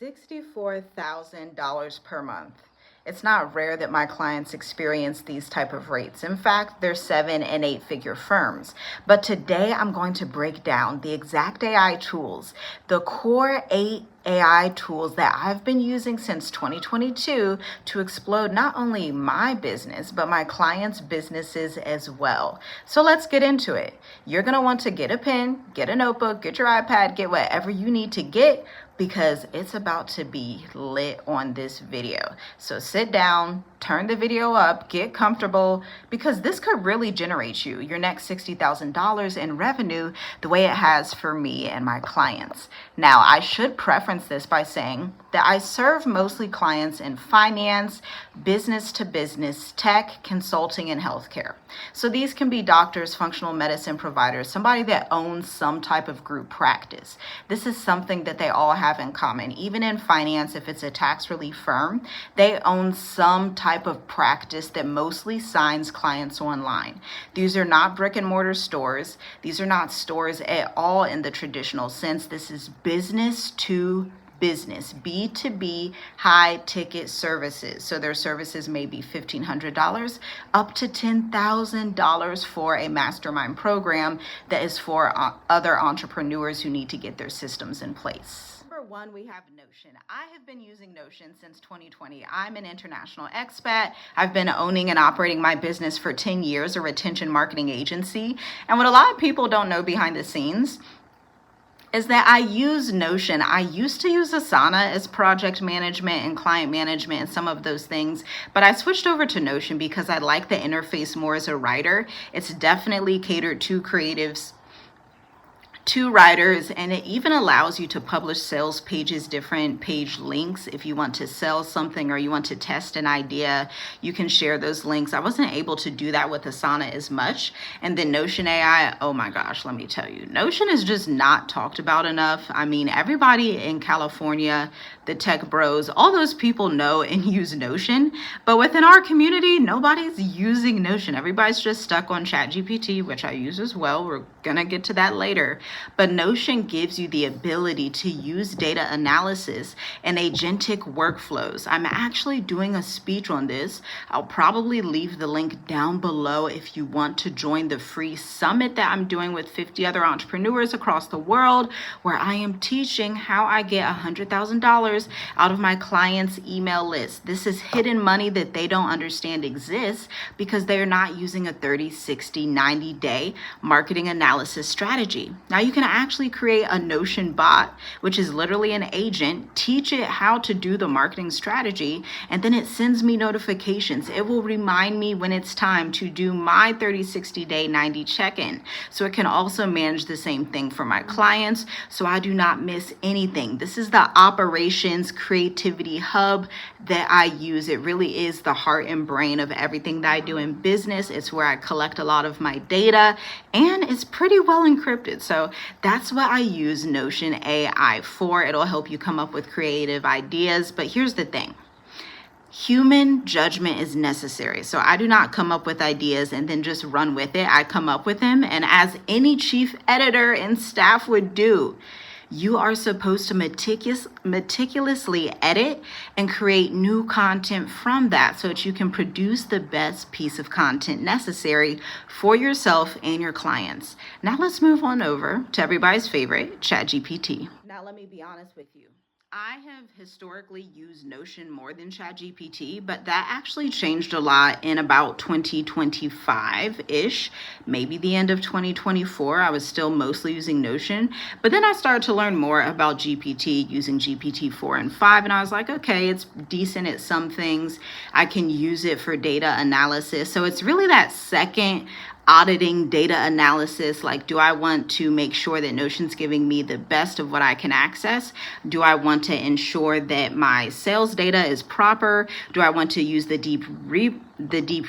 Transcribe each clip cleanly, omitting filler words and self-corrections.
$64,000 per month. It's not rare that my clients experience these type of rates. In fact, they're 7- and 8-figure firms. But today I'm going to break down the exact AI tools, the core 8 AI tools that I've been using since 2022 to explode not only my business, but my clients' businesses as well. So let's get into it. You're going to want to get a pen, get a notebook, get your iPad, get whatever you need to get, because it's about to be lit on this video. So sit down, turn the video up, get comfortable, because this could really generate you your next $60,000 in revenue the way it has for me and my clients. Now, I should preference this by saying that I serve mostly clients in finance, business to business, tech, consulting, and healthcare. So these can be doctors, functional medicine providers, somebody that owns some type of group practice. This is something that they all have in common. Even in finance, if it's a tax relief firm, they own some type of practice that mostly signs clients online. These are not brick and mortar stores. These are not stores at all in the traditional sense. This is business to business, B2B, high ticket services. So their services may be $1,500 up to $10,000 for a mastermind program that is for other entrepreneurs who need to get their systems in place. Number one, we have Notion. I have been using Notion since 2020. I'm an international expat. I've been owning and operating my business for 10 years, a retention marketing agency. And what a lot of people don't know behind the scenes is that I use Notion. I used to use Asana as project management and client management and some of those things, but I switched over to Notion because I like the interface more as a writer. It's definitely catered to creatives, to writers, and it even allows you to publish sales pages, different page links. If you want to sell something or you want to test an idea, you can share those links. I wasn't able to do that with Asana as much. And then Notion AI, oh my gosh, let me tell you, Notion is just not talked about enough. I mean, everybody in California, the tech bros, all those people know and use Notion, but within our community, nobody's using Notion. Everybody's just stuck on ChatGPT, which I use as well. We're gonna get to that later. But Notion gives you the ability to use data analysis and agentic workflows. I'm actually doing a speech on this. I'll probably leave the link down below if you want to join the free summit that I'm doing with 50 other entrepreneurs across the world, where I am teaching how I get $100,000 out of my clients' email list. This is hidden money that they don't understand exists because they're not using a 30, 60, 90-day marketing analysis strategy. Now you can actually create a Notion bot, which is literally an agent, teach it how to do the marketing strategy, and then it sends me notifications. It will remind me when it's time to do my 30, 60 day, 90 check-in. So it can also manage the same thing for my clients, so I do not miss anything. This is the operations creativity hub that I use. It really is the heart and brain of everything that I do in business. It's where I collect a lot of my data, and it's pretty well encrypted. So that's what I use Notion AI for. It'll help you come up with creative ideas. But here's the thing. Human judgment is necessary. So I do not come up with ideas and then just run with it. I come up with them. And as any chief editor and staff would do, you are supposed to meticulously edit and create new content from that so that you can produce the best piece of content necessary for yourself and your clients. Now let's move on over to everybody's favorite, ChatGPT. Now let me be honest with you. I have historically used Notion more than ChatGPT, but that actually changed a lot in about 2025-ish, maybe the end of 2024. I was still mostly using Notion, but then I started to learn more about GPT using GPT-4 and 5, and I was like, okay, it's decent at some things. I can use it for data analysis. So it's really that second auditing data analysis. Like, do I want to make sure that Notion's giving me the best of what I can access? Do I want to ensure that my sales data is proper? Do I want to use the deep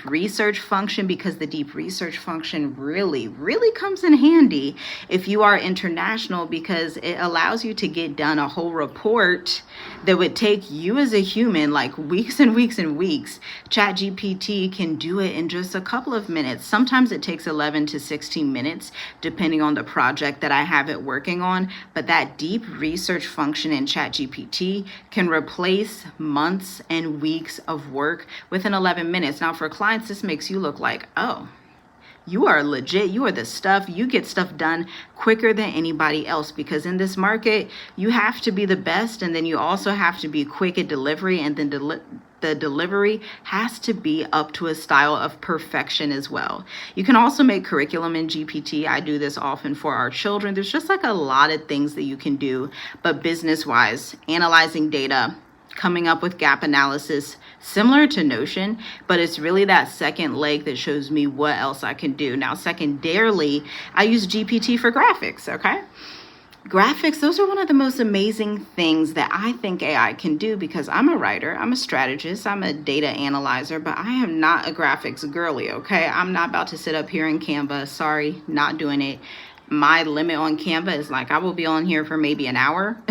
research function? Because the deep research function really comes in handy if you are international, because it allows you to get done a whole report that would take you as a human like weeks and weeks and weeks. ChatGPT can do it in just a couple of minutes. Sometimes it It takes 11 to 16 minutes, depending on the project that I have it working on. But that deep research function in ChatGPT can replace months and weeks of work within 11 minutes. Now, for clients, this makes you look like, oh, you are legit. You are the stuff. You get stuff done quicker than anybody else, because in this market, you have to be the best. And then you also have to be quick at delivery. And then the delivery has to be up to a style of perfection as well. You can also make curriculum in GPT. I do this often for our children. There's just like a lot of things that you can do. But business wise, analyzing data, coming up with gap analysis, similar to Notion, but it's really that second leg that shows me what else I can do. Now, secondarily, I use GPT for graphics, okay? Graphics, those are one of the most amazing things that I think AI can do, because I'm a writer, I'm a strategist, I'm a data analyzer, but I am not a graphics girly, okay? I'm not about to sit up here in Canva. Sorry, not doing it. My limit on Canva is like, I will be on here for maybe an hour.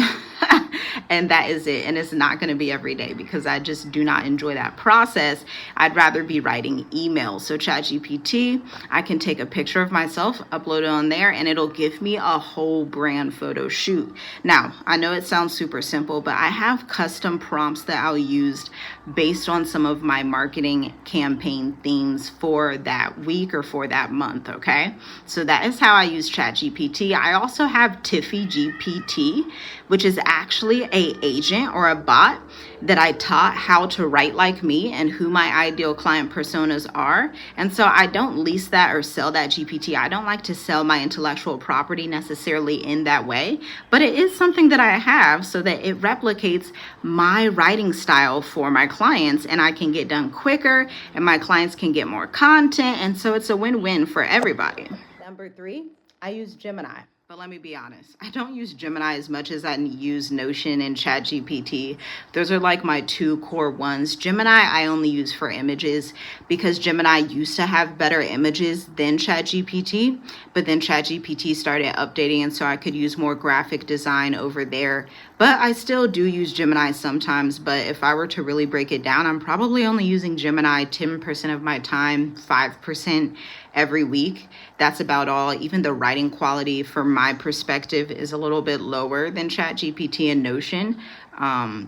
And that is it. And it's not going to be every day, because I just do not enjoy that process. I'd rather be writing emails. So ChatGPT, I can take a picture of myself, upload it on there, and it'll give me a whole brand photo shoot. Now, I know it sounds super simple, but I have custom prompts that I'll use based on some of my marketing campaign themes for that week or for that month, okay? So that is how I use ChatGPT. I also have TiffyGWrites, which is actually a agent or a bot that I taught how to write like me and who my ideal client personas are. And so I don't lease that or sell that GPT. I don't like to sell my intellectual property necessarily in that way, but it is something that I have so that it replicates my writing style for my clients, and I can get done quicker and my clients can get more content. And so it's a win-win for everybody. Number 3, I use Gemini. But let me be honest, I don't use Gemini as much as I use Notion and ChatGPT. Those are like my 2 core ones. Gemini I only use for images, because Gemini used to have better images than ChatGPT, but then ChatGPT started updating, and so I could use more graphic design over there. But I still do use Gemini sometimes. But if I were to really break it down, I'm probably only using Gemini 10% of my time, 5% every week. That's about all. Even the writing quality from my perspective is a little bit lower than ChatGPT and Notion.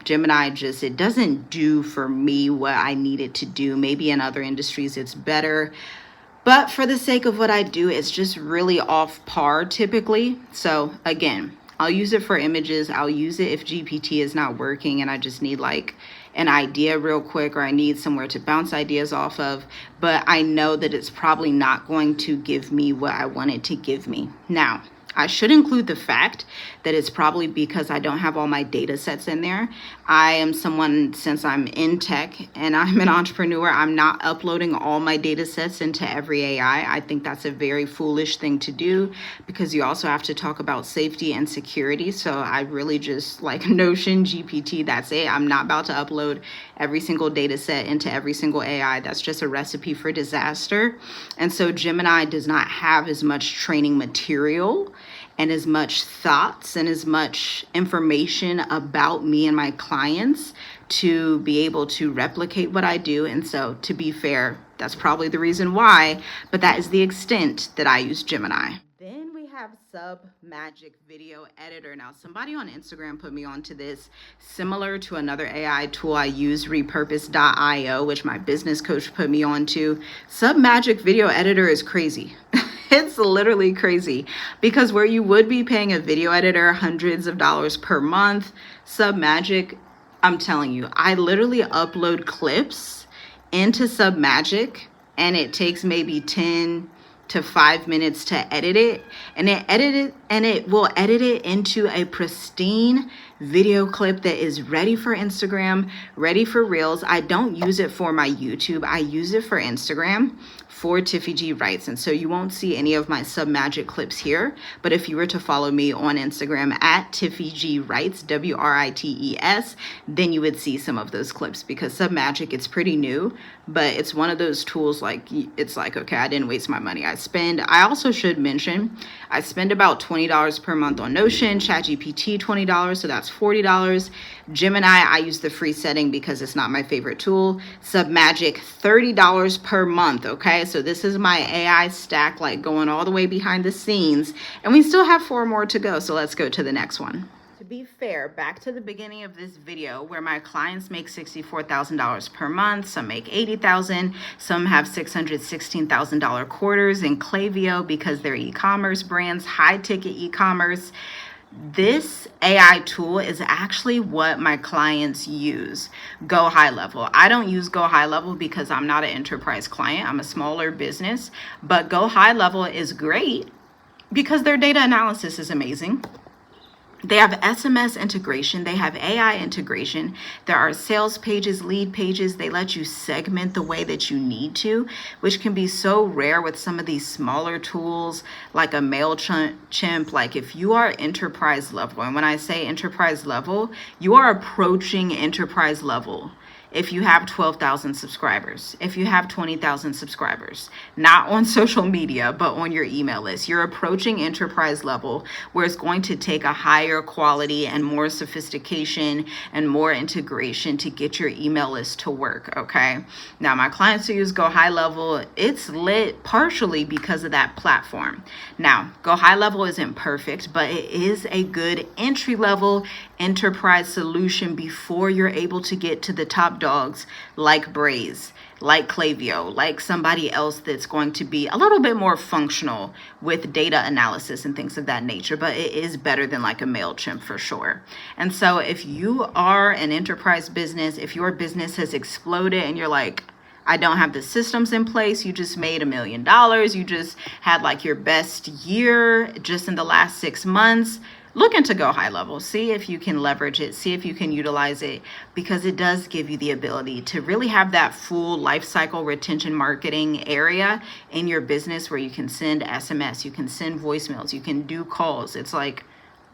Gemini it doesn't do for me what I need it to do. Maybe in other industries it's better, but for the sake of what I do, it's just really off par typically. So again, I'll use it for images. I'll use it if GPT is not working and I just need like an idea real quick, or I need somewhere to bounce ideas off of, but I know that it's probably not going to give me what I want it to give me. Now, I should include the fact that it's probably because I don't have all my data sets in there. I am someone, since I'm in tech and I'm an entrepreneur, I'm not uploading all my data sets into every AI. I think that's a very foolish thing to do, because you also have to talk about safety and security. So I really just like Notion, GPT, that's it. I'm not about to upload every single data set into every single AI. That's just a recipe for disaster. And so Gemini does not have as much training material and as much thoughts and as much information about me and my clients to be able to replicate what I do. And so, to be fair, that's probably the reason why, but that is the extent that I use Gemini. Then we have Submagic Video Editor. Now, somebody on Instagram put me onto this, similar to another AI tool I use, repurpose.io, which my business coach put me onto. Submagic Video Editor is crazy. It's literally crazy, because where you would be paying a video editor hundreds of dollars per month, Submagic, I'm telling you, I literally upload clips into Submagic and it takes maybe 10 to 5 minutes to edit it, and it will edit it into a pristine video clip that is ready for Instagram, ready for Reels. I don't use it for my YouTube. I use it for Instagram, for TiffyGWrites. And so you won't see any of my Submagic clips here, but if you were to follow me on Instagram at TiffyGWrites, WRITES, then you would see some of those clips, because Submagic, it's pretty new, but it's one of those tools like, it's like, okay, I didn't waste my money. I also should mention, I spend about $20 per month on Notion, ChatGPT $20, so that's $40. Gemini, I use the free setting because it's not my favorite tool. Submagic, $30 per month, okay? So this is my AI stack, like going all the way behind the scenes, and we still have 4 more to go. So let's go to the next one. To be fair, back to the beginning of this video where my clients make $64,000 per month, some make $80,000, some have $616,000 quarters in Klaviyo because they're e-commerce brands, high ticket e-commerce. This AI tool is actually what my clients use. Go HighLevel. I don't use Go HighLevel because I'm not an enterprise client. I'm a smaller business, but Go HighLevel is great because their data analysis is amazing. They have SMS integration. They have AI integration. There are sales pages, lead pages. They let you segment the way that you need to, which can be so rare with some of these smaller tools like a MailChimp. Like if you are enterprise level, and when I say enterprise level, you are approaching enterprise level. If you have 12,000 subscribers, if you have 20,000 subscribers, not on social media, but on your email list, you're approaching enterprise level where it's going to take a higher quality and more sophistication and more integration to get your email list to work, okay? Now, my clients who use Go HighLevel, it's lit partially because of that platform. Now, Go HighLevel isn't perfect, but it is a good entry-level enterprise solution before you're able to get to the top dogs like Braze, like Klaviyo, like somebody else that's going to be a little bit more functional with data analysis and things of that nature, but it is better than like a MailChimp for sure. And so if you are an enterprise business, if your business has exploded and you're like, I don't have the systems in place, you just made $1 million, you just had like your best year just in the last 6 months, look into Go HighLevel. See if you can leverage it. See if you can utilize it, because it does give you the ability to really have that full life cycle retention marketing area in your business where you can send SMS, you can send voicemails, you can do calls. It's like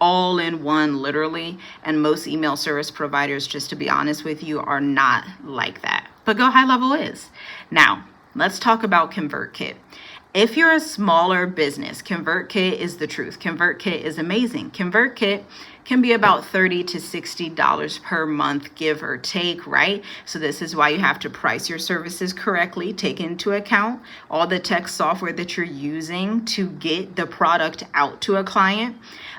all in one, literally. And most email service providers, just to be honest with you, are not like that. But Go HighLevel is. Now, let's talk about ConvertKit. If you're a smaller business, ConvertKit is the truth. ConvertKit is amazing. ConvertKit can be about $30 to $60 per month, give or take, right? So this is why you have to price your services correctly, take into account all the tech software that you're using to get the product out to a client.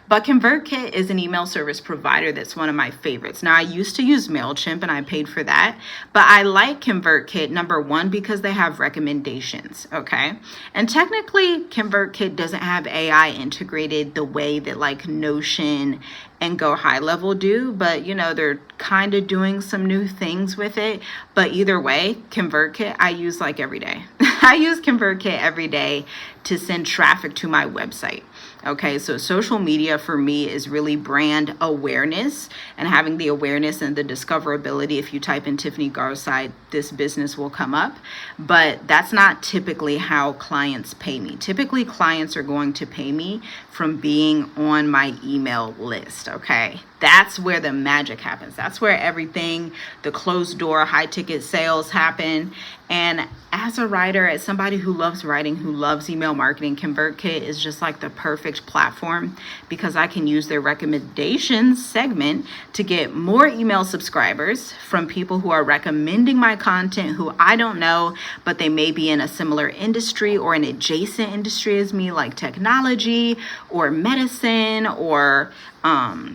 But ConvertKit is an email service provider that's one of my favorites. Now, I used to use MailChimp and I paid for that, but I like ConvertKit, number one, because they have recommendations, okay? And technically, ConvertKit doesn't have AI integrated the way that like Notion and Go HighLevel do, but you know, they're kind of doing some new things with it. But either way, ConvertKit I use like every day. I use ConvertKit every day to send traffic to my website. Okay, so social media for me is really brand awareness and having the awareness and the discoverability. If you type in TiffyGWrites, this business will come up, but that's not typically how clients pay me. Typically, clients are going to pay me from being on my email list, okay? That's where the magic happens. That's where everything, the closed door, high ticket sales happen. And as a writer, as somebody who loves writing, who loves email marketing, ConvertKit is just like the perfect platform because I can use their recommendations segment to get more email subscribers from people who are recommending my content who I don't know, but they may be in a similar industry or an adjacent industry as me, like technology or medicine or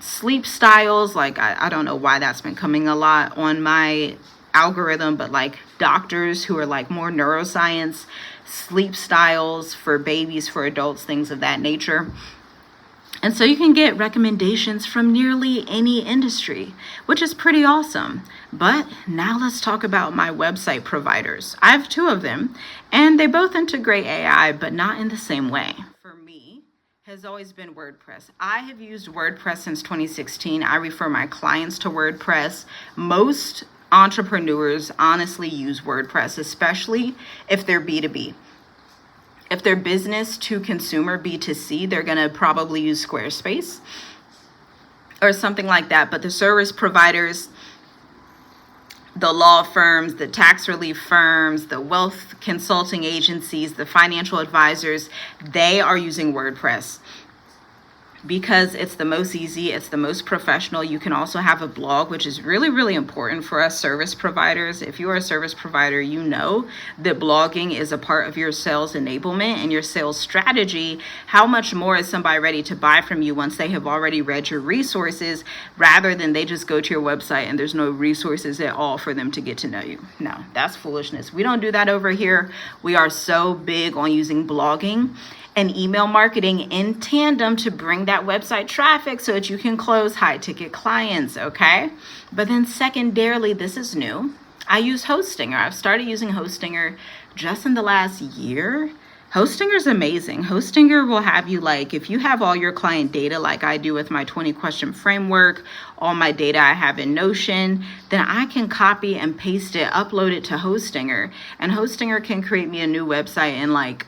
sleep styles. Like I don't know why that's been coming a lot on my algorithm, but like doctors who are like more neuroscience, sleep styles for babies, for adults, things of that nature. And so you can get recommendations from nearly any industry, which is pretty awesome. But now let's talk about my website providers. I have 2 of them, and they both integrate AI, but not in the same way. For me, has always been WordPress. I have used WordPress since 2016. I refer my clients to WordPress. Most entrepreneurs honestly use WordPress, especially if they're B2B. If they're business to consumer, B2C, they're going to probably use Squarespace or something like that. But the service providers, the law firms, the tax relief firms, the wealth consulting agencies, the financial advisors, they are using WordPress. because it's the most easy, it's the most professional. You can also have a blog, which is really, really important for us service providers. If you are a service provider, you know that blogging is a part of your sales enablement and your sales strategy. How much more is somebody ready to buy from you once they have already read your resources, rather than they just go to your website and there's no resources at all for them to get to know you? No, that's foolishness. We don't do that over here. We are so big on using blogging and email marketing in tandem to bring that website traffic so that you can close high ticket clients, okay? But then secondarily, this is new. I use Hostinger. I've started using Hostinger just in the last year. Hostinger is amazing. Hostinger will have you, like, if you have all your client data like I do with my 20 question framework, all my data I have in Notion, then I can copy and paste it, upload it to Hostinger, and Hostinger can create me a new website in like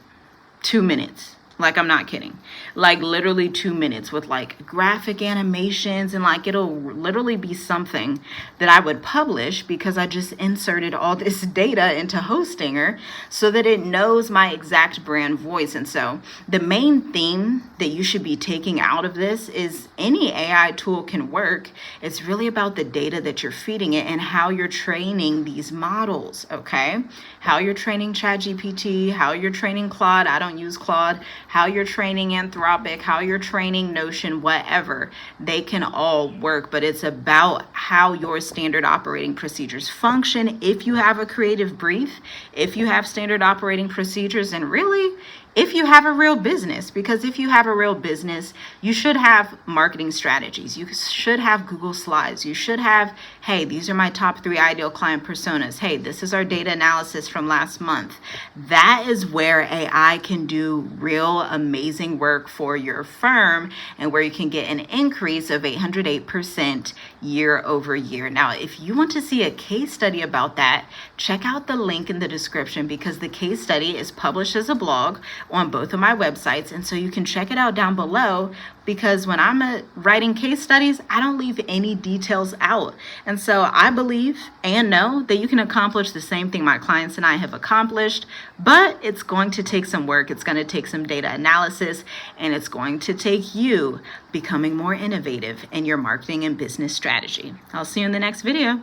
2 minutes. Like, I'm not kidding. Like, literally 2 minutes with like graphic animations, and like it'll literally be something that I would publish because I just inserted all this data into Hostinger so that it knows my exact brand voice. And so the main theme that you should be taking out of this is any AI tool can work. It's really about the data that you're feeding it and how you're training these models, okay? How you're training ChatGPT, how you're training Claude. I don't use Claude. How you're training Anthropic, how you're training Notion, whatever. They can all work, but it's about how your standard operating procedures function. If you have a creative brief, if you have standard operating procedures, and really, if you have a real business, because if you have a real business, you should have marketing strategies. You should have Google Slides. You should have, hey, these are my top 3 ideal client personas. Hey, this is our data analysis from last month. That is where AI can do real amazing work for your firm, and where you can get an increase of 808% year over year. Now, if you want to see a case study about that, check out the link in the description, because the case study is published as a blog on both of my websites, and so you can check it out down below, because when I'm writing case studies, I don't leave any details out. And so I believe and know that you can accomplish the same thing my clients and I have accomplished, but it's going to take some work, it's going to take some data analysis, and it's going to take you becoming more innovative in your marketing and business strategy. I'll see you in the next video.